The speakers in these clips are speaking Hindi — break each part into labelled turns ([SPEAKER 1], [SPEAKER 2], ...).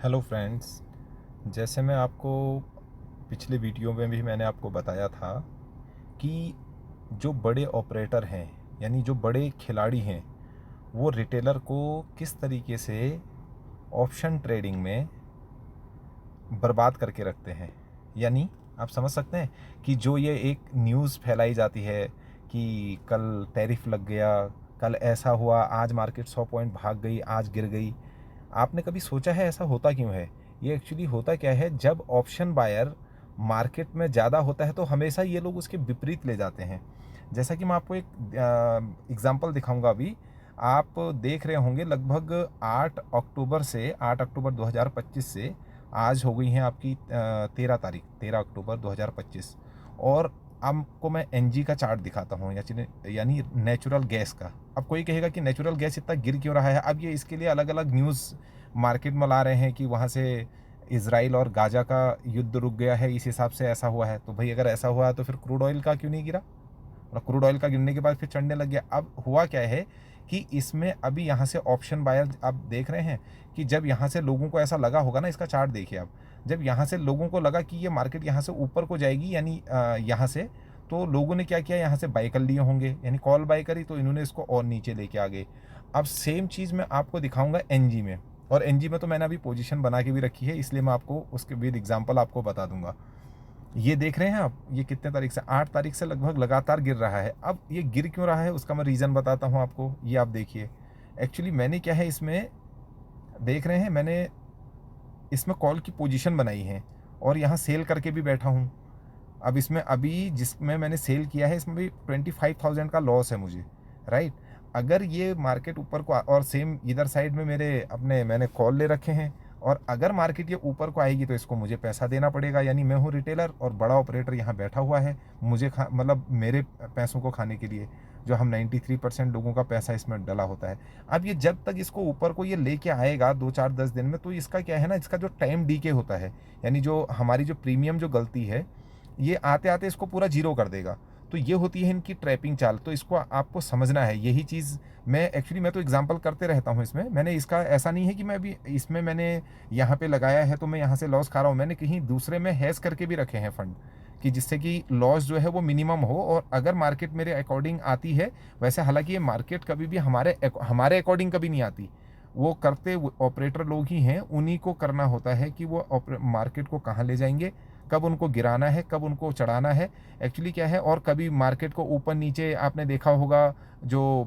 [SPEAKER 1] Hello friends. जैसे मैं आपको पिछले वीडियो में भी मैंने आपको बताया था कि जो बड़े ऑपरेटर हैं यानी जो बड़े खिलाड़ी हैं वो रिटेलर को किस तरीके से ऑप्शन ट्रेडिंग में बर्बाद करके रखते हैं। यानी आप समझ सकते हैं कि जो ये एक न्यूज़ फैलाई जाती है कि कल टैरिफ लग गया, कल ऐसा हुआ, आज मार्केट 100 पॉइंट भाग गई, आज गिर गई। आपने कभी सोचा है ऐसा होता क्यों है? ये एक्चुअली होता क्या है, जब ऑप्शन बायर मार्केट में ज़्यादा होता है तो हमेशा ये लोग उसके विपरीत ले जाते हैं। जैसा कि मैं आपको एक एग्जांपल दिखाऊंगा अभी। आप देख रहे होंगे लगभग 8 अक्टूबर 2025 से आज हो गई हैं आपकी 13 अक्टूबर 2025। और आपको मैं एनजी का चार्ट दिखाता हूँ यानी नेचुरल गैस का। अब कोई कहेगा कि नेचुरल गैस इतना गिर क्यों रहा है। अब ये इसके लिए अलग अलग न्यूज़ मार्केट में ला रहे हैं कि वहाँ से इसराइल और गाजा का युद्ध रुक गया है, इस हिसाब से ऐसा हुआ है। तो भाई अगर ऐसा हुआ है तो फिर क्रूड ऑयल का क्यों नहीं गिरा? और क्रूड ऑयल का गिरने के बाद फिर चढ़ने लग गया। अब हुआ क्या है कि इसमें अभी यहाँ से ऑप्शन बायर आप देख रहे हैं कि जब यहाँ से लोगों को ऐसा लगा होगा ना, इसका चार्ट देखिए आप। जब यहाँ से लोगों को लगा कि ये मार्केट यहाँ से ऊपर को जाएगी यानी यहाँ से, तो लोगों ने क्या किया, यहाँ से बाय कर लिए होंगे, यानी कॉल बाय करी, तो इन्होंने इसको और नीचे लेके आ गए। अब सेम चीज़ मैं आपको दिखाऊंगा एनजी में। और एनजी में तो मैंने अभी पोजीशन बना के भी रखी है, इसलिए मैं आपको उसके विद एग्जांपल आपको बता दूंगा। ये देख रहे हैं आप, ये कितने तारीख से, 8 तारीख से लगभग लगातार गिर रहा है। अब ये गिर क्यों रहा है उसका मैं रीज़न बताता हूँ आपको। ये आप देखिए, एक्चुअली मैंने क्या है इसमें, देख रहे हैं, मैंने इसमें कॉल की पोजीशन बनाई है और यहाँ सेल करके भी बैठा हूँ। अब इसमें अभी जिसमें मैंने सेल किया है इसमें भी 25,000 का लॉस है मुझे, राइट। अगर ये मार्केट ऊपर को और सेम इधर साइड में मेरे अपने मैंने कॉल ले रखे हैं, और अगर मार्केट ये ऊपर को आएगी तो इसको मुझे पैसा देना पड़ेगा। यानी मैं हूँ रिटेलर और बड़ा ऑपरेटर यहाँ बैठा हुआ है, मुझे मतलब मेरे पैसों को खाने के लिए, जो हम 93% लोगों का पैसा इसमें डला होता है। अब ये जब तक इसको ऊपर को ये लेके आएगा 2 4 10 दिन में, तो इसका क्या है ना, इसका जो टाइम डीके होता है, यानी जो हमारी जो प्रीमियम जो गलती है, ये आते आते इसको पूरा जीरो कर देगा। तो ये होती है इनकी ट्रैपिंग चाल। तो इसको आपको समझना है, यही चीज़ मैं तो एग्जांपल करते रहता हूँ इसमें। मैंने इसका ऐसा नहीं है कि मैं अभी इसमें मैंने यहाँ पे लगाया है तो मैं यहाँ से लॉस खा रहा हूँ। मैंने कहीं दूसरे में हैश करके भी रखे हैं फंड, कि जिससे कि लॉस जो है वो मिनिमम हो, और अगर मार्केट मेरे अकॉर्डिंग आती है, वैसे हालांकि ये मार्केट कभी भी हमारे अकॉर्डिंग कभी नहीं आती, वो करते ऑपरेटर लोग ही हैं, उन्हीं को करना होता है कि वो मार्केट को कहाँ ले जाएंगे, कब उनको गिराना है, कब उनको चढ़ाना है, एक्चुअली क्या है। और कभी मार्केट को ऊपर नीचे आपने देखा होगा जो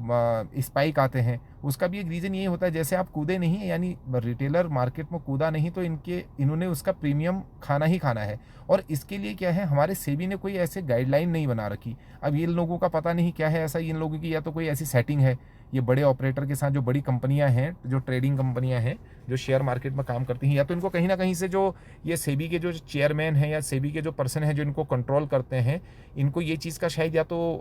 [SPEAKER 1] स्पाइक आते हैं, उसका भी एक रीज़न यही होता है, जैसे आप कूदे नहीं, यानी रिटेलर मार्केट में कूदा नहीं तो इन्होंने उसका प्रीमियम खाना ही खाना है। और इसके लिए क्या है, हमारे सेबी ने कोई ऐसे गाइडलाइन नहीं बना रखी। अब इन लोगों का पता नहीं क्या है ऐसा, इन लोगों की या तो कोई ऐसी सेटिंग है, ये बड़े ऑपरेटर के साथ जो बड़ी कंपनियां हैं, जो ट्रेडिंग कंपनियां हैं, जो शेयर मार्केट में काम करती हैं, या तो इनको कहीं ना कहीं से जो ये सेबी के जो चेयरमैन हैं या सेबी के जो पर्सन हैं जो इनको कंट्रोल करते हैं, इनको ये चीज़ का शायद या तो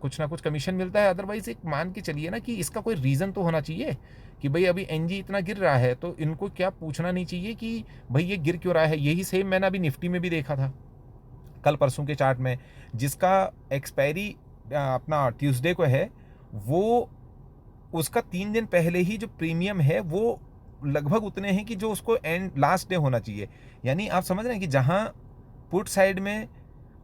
[SPEAKER 1] कुछ ना कुछ कमीशन मिलता है। अदरवाइज एक मान के चलिए ना कि इसका कोई रीज़न तो होना चाहिए कि भाई अभी एनजी इतना गिर रहा है, तो इनको क्या पूछना नहीं चाहिए कि भाई ये गिर क्यों रहा है। यही सेम मैंने अभी निफ्टी में भी देखा था कल परसों के चार्ट में, जिसका एक्सपायरी अपना ट्यूसडे को है, वो उसका 3 दिन पहले ही जो प्रीमियम है वो लगभग उतने हैं कि जो उसको एंड लास्ट डे होना चाहिए। यानी आप समझ रहे हैं कि जहां पुट साइड में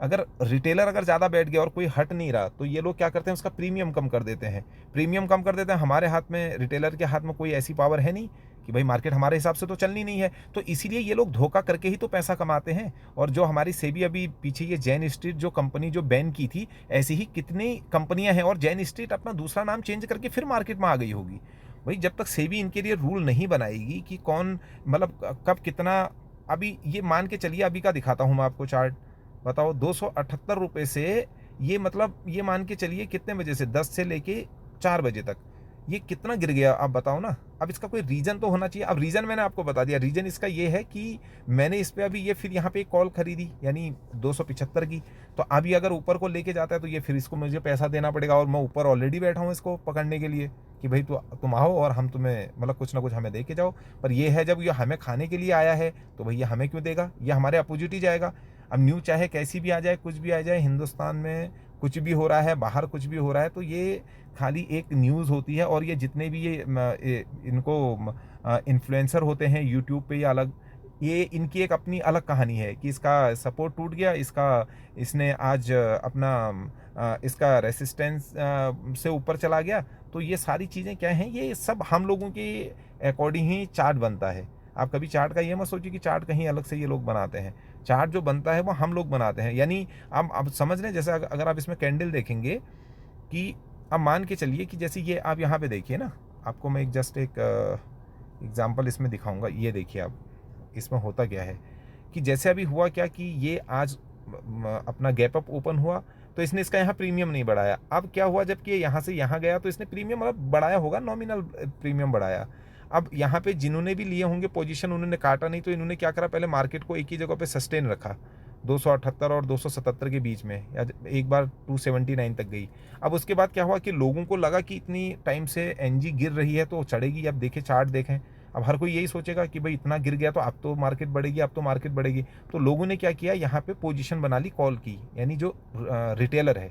[SPEAKER 1] अगर रिटेलर अगर ज़्यादा बैठ गया और कोई हट नहीं रहा, तो ये लोग क्या करते हैं, उसका प्रीमियम कम कर देते हैं। प्रीमियम कम कर देते हैं, हमारे हाथ में, रिटेलर के हाथ में कोई ऐसी पावर है नहीं कि भाई मार्केट हमारे हिसाब से तो चलनी नहीं है, तो इसीलिए ये लोग धोखा करके ही तो पैसा कमाते हैं। और जो हमारी सेबी अभी पीछे ये जैन स्ट्रीट जो कंपनी जो बैन की थी, ऐसी ही कितनी कंपनियां हैं, और जैन स्ट्रीट अपना दूसरा नाम चेंज करके फिर मार्केट में आ गई होगी। भाई जब तक सेबी इनके लिए रूल नहीं बनाएगी कि कौन, मतलब कब कितना, अभी ये मान के चलिए, अभी का दिखाता हूँ मैं आपको चार्ट, बताओ 278 रुपये से, ये मतलब ये मान के चलिए कितने बजे से, 10 से लेके 4 बजे तक ये कितना गिर गया, आप बताओ ना। अब इसका कोई रीज़न तो होना चाहिए। अब रीज़न मैंने आपको बता दिया, रीज़न इसका ये है कि मैंने इस पर अभी ये फिर यहाँ पे एक कॉल खरीदी यानी 275 की, तो अभी अगर ऊपर को लेके जाता है तो ये फिर इसको मुझे पैसा देना पड़ेगा, और मैं ऊपर ऑलरेडी बैठा हूँ इसको पकड़ने के लिए कि भाई तुम आओ और हम तुम्हें मतलब कुछ ना कुछ हमें दे के जाओ। पर ये है, जब ये हमें खाने के लिए आया है तो भैया हमें क्यों देगा, ये हमारे अपोजिट ही जाएगा। अब न्यूज़ चाहे कैसी भी आ जाए, कुछ भी आ जाए, हिंदुस्तान में कुछ भी हो रहा है, बाहर कुछ भी हो रहा है, तो ये खाली एक न्यूज़ होती है। और ये जितने भी इनको इन्फ्लुएंसर होते हैं यूट्यूब पे या अलग, ये इनकी एक अपनी अलग कहानी है कि इसका सपोर्ट टूट गया, इसने आज इसका रेसिस्टेंस से ऊपर चला गया। तो ये सारी चीज़ें क्या हैं, ये सब हम लोगों के अकॉर्डिंग ही चार्ट बनता है। आप कभी चार्ट का ये मत सोचिए कि चार्ट कहीं अलग से ये लोग बनाते हैं। चार्ट जो बनता है वो हम लोग बनाते हैं। यानी आप समझ रहे हैं, जैसे अगर आप इसमें कैंडल देखेंगे कि अब मान के चलिए कि जैसे ये आप यहाँ पे देखिए ना, आपको मैं जस्ट एक एग्जांपल इसमें दिखाऊंगा। ये देखिए आप, इसमें होता क्या है कि जैसे अभी हुआ क्या कि ये आज अपना गैप अप ओपन हुआ, तो इसने इसका यहाँ प्रीमियम नहीं बढ़ाया। अब क्या हुआ, जबकि ये यहाँ से यहाँ गया तो इसने प्रीमियम मतलब बढ़ाया होगा, नॉमिनल प्रीमियम बढ़ाया। अब यहाँ पे जिन्होंने भी लिए होंगे पोजीशन, उन्होंने काटा नहीं, तो इन्होंने क्या करा, पहले मार्केट को एक ही जगह पे सस्टेन रखा 278 और 277 के बीच में, या एक बार 279 तक गई। अब उसके बाद क्या हुआ कि लोगों को लगा कि इतनी टाइम से एनजी गिर रही है तो चढ़ेगी। अब देखें चार्ट देखें, अब हर कोई यही सोचेगा कि भाई इतना गिर गया तो अब तो मार्केट बढ़ेगी, अब तो मार्केट बढ़ेगी। तो लोगों ने क्या किया, यहाँ पे पोजीशन बना ली कॉल की, यानी जो रिटेलर है,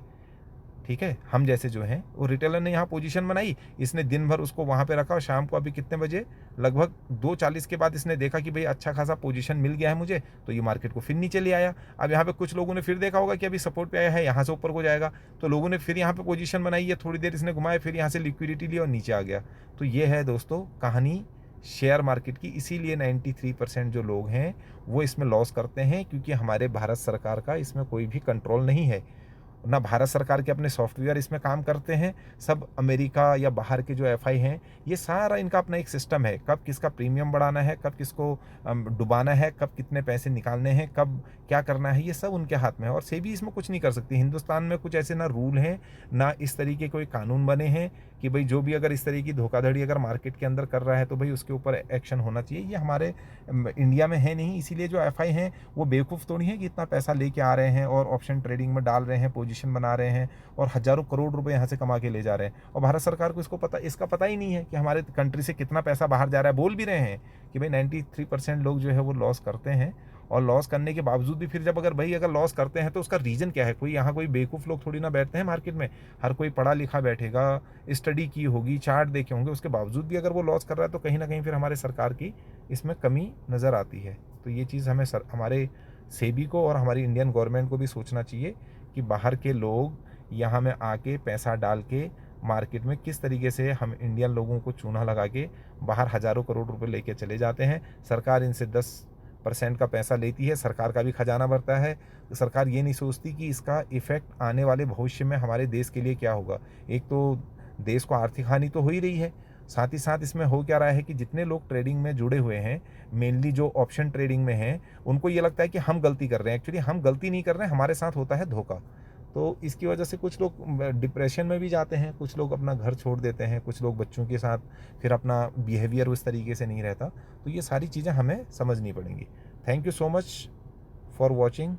[SPEAKER 1] ठीक है, हम जैसे जो हैं, वो रिटेलर ने यहाँ पोजीशन बनाई। इसने दिन भर उसको वहाँ पे रखा और शाम को अभी कितने बजे, लगभग 2:40 के बाद इसने देखा कि भाई अच्छा खासा पोजीशन मिल गया है मुझे, तो ये मार्केट को फिर नीचे ले आया। अब यहाँ पे कुछ लोगों ने फिर देखा होगा कि अभी सपोर्ट पे आया है, यहाँ से ऊपर को जाएगा, तो लोगों ने फिर यहाँ पे पोजीशन बनाई है, थोड़ी देर इसने घुमाया, फिर यहाँ से लिक्विडिटी ली और नीचे आ गया। तो ये है दोस्तों कहानी शेयर मार्केट की। इसीलिए 93% जो लोग हैं वो इसमें लॉस करते हैं, क्योंकि हमारे भारत सरकार का इसमें कोई भी कंट्रोल नहीं है। ना भारत सरकार के अपने सॉफ्टवेयर इसमें काम करते हैं, सब अमेरिका या बाहर के जो एफआई हैं, ये सारा इनका अपना एक सिस्टम है। कब किसका प्रीमियम बढ़ाना है, कब किसको डुबाना है, कब कितने पैसे निकालने हैं, कब क्या करना है, ये सब उनके हाथ में है। और सेबी इसमें कुछ नहीं कर सकती। हिंदुस्तान में कुछ ऐसे ना रूल हैं, ना इस तरीके कोई कानून बने हैं कि भाई जो भी अगर इस तरीके की धोखाधड़ी अगर मार्केट के अंदर कर रहा है तो भाई उसके ऊपर एक्शन होना चाहिए। ये हमारे इंडिया में है नहीं। इसीलिए जो एफआई हैं वो बेवकूफ़ थोड़ी है कि इतना पैसा लेके आ रहे हैं और ऑप्शन ट्रेडिंग में डाल रहे हैं, पोजीशन बना रहे हैं और हज़ारों करोड़ रुपए यहाँ से कमा के ले जा रहे हैं। और भारत सरकार को इसका पता ही नहीं है कि हमारे कंट्री से कितना पैसा बाहर जा रहा है। बोल भी रहे हैं कि भाई 93% लोग जो है वो लॉस करते हैं, और लॉस करने के बावजूद भी फिर जब अगर लॉस करते हैं तो उसका रीज़न क्या है। कोई बेवकूफ़ लोग थोड़ी ना बैठते हैं मार्केट में, हर कोई पढ़ा लिखा बैठेगा, स्टडी की होगी, चार्ट देखे होंगे, उसके बावजूद भी अगर वो लॉस कर रहा है तो कहीं ना कहीं फिर हमारे सरकार की इसमें कमी नज़र आती है। तो ये चीज़ हमें हमारे सेबी को और हमारी इंडियन गवर्नमेंट को भी सोचना चाहिए कि बाहर के लोग यहाँ में आके पैसा डाल के मार्केट में किस तरीके से हम इंडियन लोगों को चूना लगा के बाहर हज़ारों करोड़ रुपए लेके चले जाते हैं। सरकार इनसे 10% का पैसा लेती है, सरकार का भी खजाना भरता है। सरकार ये नहीं सोचती कि इसका इफ़ेक्ट आने वाले भविष्य में हमारे देश के लिए क्या होगा। एक तो देश को आर्थिक हानि तो हो ही रही है, साथ ही साथ इसमें हो क्या रहा है कि जितने लोग ट्रेडिंग में जुड़े हुए हैं, मेनली जो ऑप्शन ट्रेडिंग में हैं, उनको ये लगता है कि हम गलती कर रहे हैं। एक्चुअली हम गलती नहीं कर रहे हैं, हमारे साथ होता है धोखा। तो इसकी वजह से कुछ लोग डिप्रेशन में भी जाते हैं, कुछ लोग अपना घर छोड़ देते हैं, कुछ लोग बच्चों के साथ फिर अपना बिहेवियर उस तरीके से नहीं रहता। तो ये सारी चीज़ें हमें समझनी पड़ेंगी। Thank you so much for watching.